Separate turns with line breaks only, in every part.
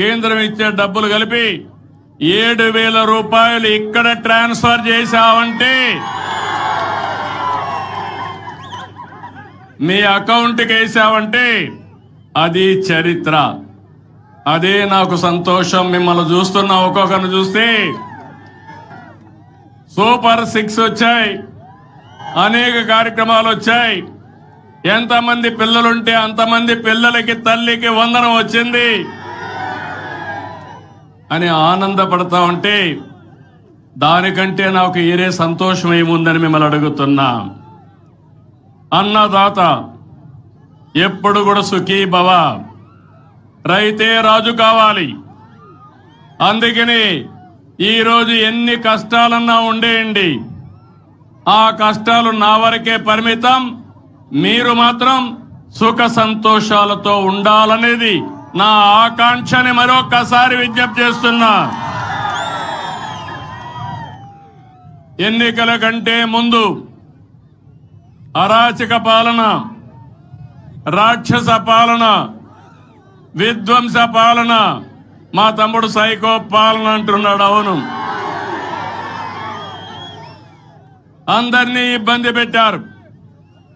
కేంద్రం ఇచ్చే డబ్బులు కలిపి 7,000 రూపాయలు ఇక్కడ ట్రాన్స్ఫర్ చేశావంటే మీ అకౌంట్కి వేసావంటే అది చరిత్ర. అదే నాకు సంతోషం. మిమ్మల్ని చూస్తున్నా, ఒక్కొక్కరిని చూస్తే సూపర్ 6 వచ్చాయి, అనేక కార్యక్రమాలు వచ్చాయి. ఎంతమంది పిల్లలుంటే అంతమంది పిల్లలకి తల్లికి వందనం వచ్చింది అని ఆనందపడతా ఉంటే దానికంటే నాకు ఏరే సంతోషం ఏముందని మిమ్మల్ని అడుగుతున్నా. అన్నదాత ఎప్పుడు కూడా సుఖీ భవ, రైతే రాజు కావాలి. అందుకని ఈరోజు ఎన్ని కష్టాలన్నా ఉండేయండి, ఆ కష్టాలు నా వరకే పరిమితం. మీరు మాత్రం సుఖ సంతోషాలతో ఉండాలనేది నా ఆకాంక్షని మరొకసారి విజ్ఞప్తి చేస్తున్నా. ఎన్నికల కంటే ముందు అరాచక పాలన, రాక్షస పాలన, విధ్వంస పాలన, మా తమ్ముడు సైకో పాలన అంటున్నాడు. అవును, అందరినీ ఇబ్బంది పెట్టారు,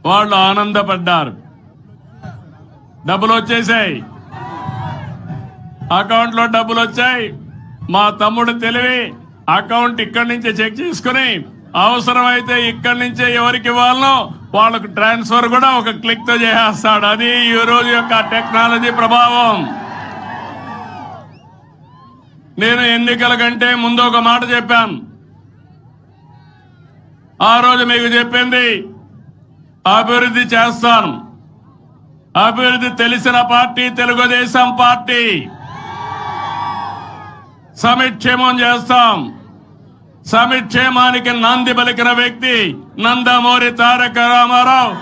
వాళ్ళు ఆనందపడ్డారు. డబ్బులు వచ్చేసాయి, అకౌంట్లో డబ్బులు వచ్చాయి. మా తమ్ముడు తెలివి అకౌంట్ ఇక్కడి నుంచే చెక్ చేసుకుని అవసరమైతే ఇక్కడి నుంచే ఎవరికి ఇవ్వాలనో వాళ్ళకు ట్రాన్స్ఫర్ కూడా ఒక క్లిక్ తో చేసేస్తాడు. అది ఈ రోజు యొక్క టెక్నాలజీ ప్రభావం. నేను ఎన్నికల కంటే ముందు ఒక మాట చెప్పాను. ఆ రోజు మీకు చెప్పింది అభివృద్ధి చేస్తాను. అభివృద్ధి తెలిసిన పార్టీ తెలుగుదేశం పార్టీ. సమిక్షేమం చేస్తాం. సమిక్షేమానికి నాంది పలికిన వ్యక్తి నందమూరి తారక రామారావు.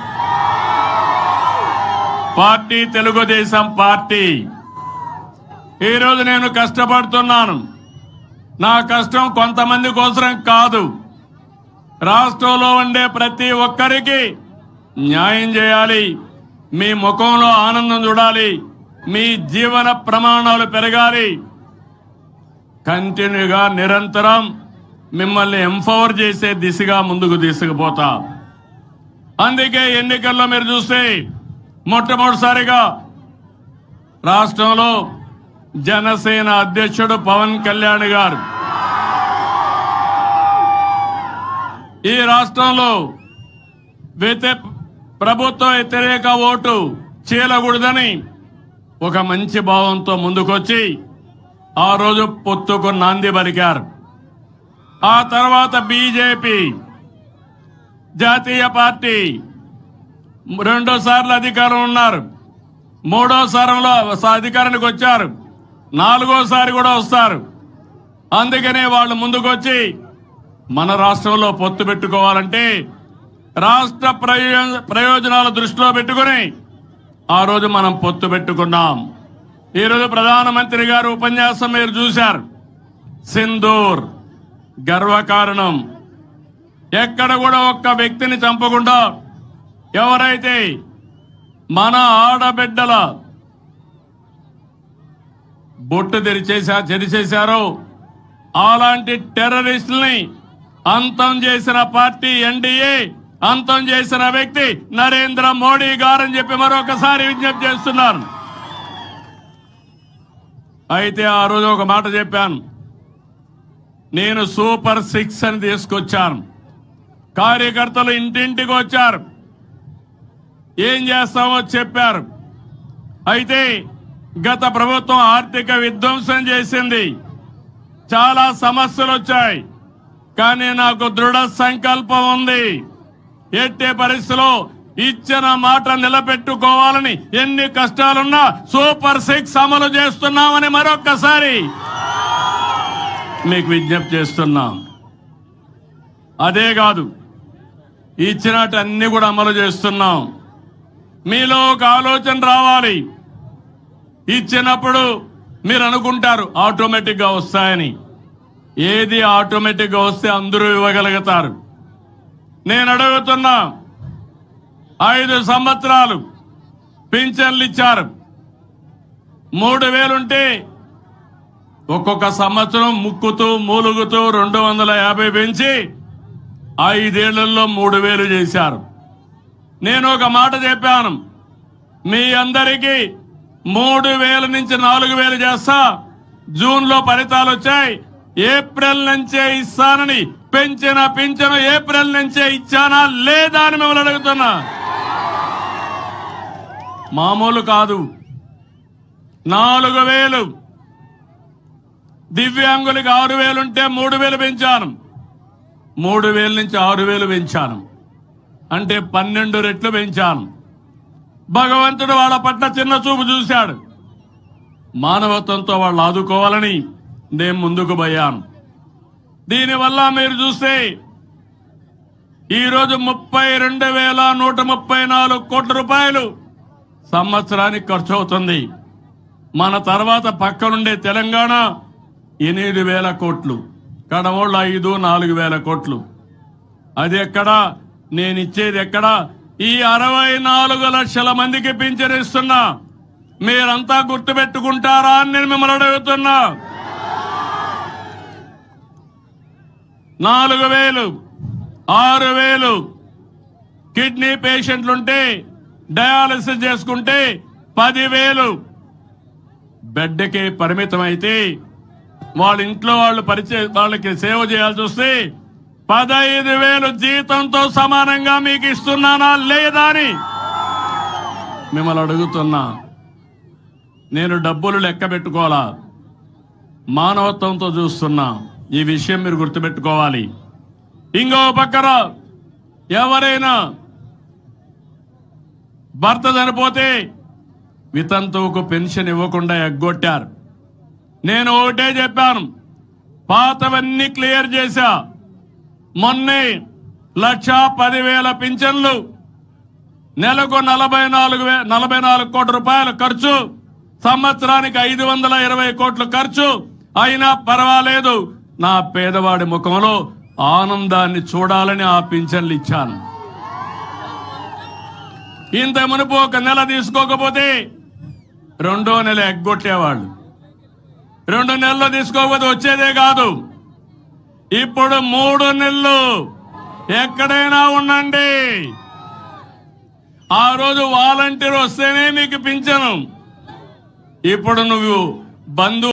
Party Telugu Desam party. ఈరోజు నేను కష్టపడుతున్నాను. నా కష్టం కొంతమంది కోసం కాదు, రాష్ట్రంలో ఉండే ప్రతి ఒక్కరికి న్యాయం చేయాలి. మీ ముఖంలో ఆనందం చూడాలి, మీ జీవన ప్రమాణాలు పెరగాలి. కంటిన్యూగా నిరంతరం మిమ్మల్ని ఎంపవర్ చేసే దిశగా ముందుకు తీసుకుపోతా. అందుకే ఎన్నికల్లో మీరు చూస్తే మొట్టమొదటిసారిగా రాష్ట్రంలో జనసేన అధ్యక్షుడు పవన్ కళ్యాణ్ గారు ఈ రాష్ట్రంలో ప్రభుత్వ వ్యతిరేక ఓటు చీలకూడదని ఒక మంచి భావంతో ముందుకొచ్చి ఆ రోజు పొత్తుకు నాంది పలికారు. ఆ తర్వాత బీజేపీ జాతీయ పార్టీ 2 సార్లు అధికారం ఉన్నారు, 3వ సారంలో అధికారానికి వచ్చారు, 4వసారి కూడా వస్తారు. అందుకనే వాళ్ళు ముందుకొచ్చి మన రాష్ట్రంలో పొత్తు పెట్టుకోవాలంటే రాష్ట్ర ప్రయోజనాల దృష్టిలో పెట్టుకుని ఆ రోజు మనం పొత్తు పెట్టుకున్నాం. ఈరోజు ప్రధానమంత్రి గారు ఉపన్యాసం మీరు చూశారు. సింధూర్ గర్వకారణం. ఎక్కడ కూడా ఒక్క వ్యక్తిని చంపకుండా ఎవరైతే మన ఆడబిడ్డల బొట్టు తెరిచేశారో అలాంటి టెర్రరిస్టుల్ని అంతం చేసిన పార్టీ ఎన్డీఏ, అంతం చేసిన వ్యక్తి నరేంద్ర మోడీ గారని చెప్పి మరొకసారి విజ్ఞప్తి చేస్తున్నాను. అయితే ఆ రోజు ఒక మాట చెప్పాను. నేను సూపర్ 6 అని తీసుకొచ్చాను. కార్యకర్తలు ఇంటింటికి వచ్చారు, ఏం చేస్తామో చెప్పారు. అయితే గత ప్రభుత్వం ఆర్థిక విధ్వంసం చేసింది, చాలా సమస్యలు వచ్చాయి. కానీ నాకు దృఢ సంకల్పం ఉంది. ఎట్టే పరిస్థితిలో ఇచ్చిన మాట నిలబెట్టుకోవాలని ఎన్ని కష్టాలున్నా సూపర్ 6 అమలు చేస్తున్నామని మరొక్కసారి మీకు విజ్ఞప్తి చేస్తున్నాం. అదే కాదు, ఇచ్చినట్టు అన్ని కూడా అమలు చేస్తున్నాం. మీలో ఒక ఆలోచన రావాలి. ఇచ్చినప్పుడు మీరు అనుకుంటారు ఆటోమేటిక్ గా వస్తాయని. ఏది ఆటోమేటిక్ గా వస్తే అందరూ ఇవ్వగలుగుతారు. నేను అడుగుతున్నా, 5 సంవత్సరాలు పింఛన్లు ఇచ్చారు. 3,000 ఉంటే ఒక్కొక్క సంవత్సరం ముక్కుతూ మూలుగుతూ 250 పెంచి 5 ఏళ్లలో 3000 చేశారు. నేను ఒక మాట చెప్పాను, మీ అందరికీ 3000 నుంచి 4000 చేస్తా. జూన్ లో ఫలితాలు వచ్చాయి. ఏప్రిల్ నుంచే ఇస్తానని పెంచిన పింఛను ఏప్రిల్ నుంచే ఇచ్చానా లేదా అని మిమ్మల్ని అడుగుతున్నా. మామూలు కాదు. 4000 దివ్యాంగులకి 6000 ఉంటే 3000 పెంచాను. 3000 నుంచి 6000 పెంచాను. అంటే 12 రెట్లు పెంచాను. భగవంతుడు వాళ్ళ పట్ల చిన్న చూపు చూశాడు. మానవత్వంతో వాళ్ళు ఆదుకోవాలని నేను ముందుకు పోయాను. దీనివల్ల మీరు చూస్తే ఈరోజు 32,134 కోట్ల రూపాయలు సంవత్సరానికి ఖర్చు అవుతుంది. మన తర్వాత పక్కనుండే తెలంగాణ 8,000 కోట్లు, కడమోళ్ళు 4,000 కోట్లు. అది ఎక్కడా? నేను ఇచ్చేది ఎక్కడా? ఈ 64 లక్షల మందికి పింఛను ఇస్తున్నా. మీరంతా గుర్తుపెట్టుకుంటారా అని నేను మిమ్మల్ని అడుగుతున్నా. 4,000, 6,000 కిడ్నీ పేషెంట్లుంటే డయాలసిస్ చేసుకుంటే 10,000 బెడ్కి పరిమితం అయితే వాళ్ళ ఇంట్లో వాళ్ళకి సేవ చేయాల్సి వస్తే 15,000 జీతంతో సమానంగా మీకు ఇస్తున్నానా లేదా అని మిమ్మల్ని అడుగుతున్నా. నేను డబ్బులు లెక్క పెట్టుకోవాలా, మానవత్వంతో చూస్తున్నా. ఈ విషయం మీరు గుర్తుపెట్టుకోవాలి. ఇంకో పక్కన ఎవరైనా భర్త చనిపోతే వితంతువుకు పెన్షన్ ఇవ్వకుండా ఎగ్గొట్టారు. నేను ఒకటే చెప్పాను, పాతవన్నీ క్లియర్ చేశా. మొన్నే 1,10,000 పింఛన్లు, నెలకు 44 కోట్ల రూపాయలు ఖర్చు, సంవత్సరానికి 520 కోట్లు ఖర్చు. అయినా పర్వాలేదు, నా పేదవాడి ముఖంలో ఆనందాన్ని చూడాలని ఆ పింఛన్లు ఇచ్చాను. ఇంత మునుపు ఒక నెల తీసుకోకపోతే 2వ నెల ఎగ్గొట్టేవాళ్ళు. 2 నెలలు తీసుకోకపోతే వచ్చేదే కాదు. ఇప్పుడు 3 నెలలు ఎక్కడైనా ఉండండి. ఆ రోజు వాలంటీర్ వస్తేనే మీకు పింఛను. ఇప్పుడు నువ్వు బంధువు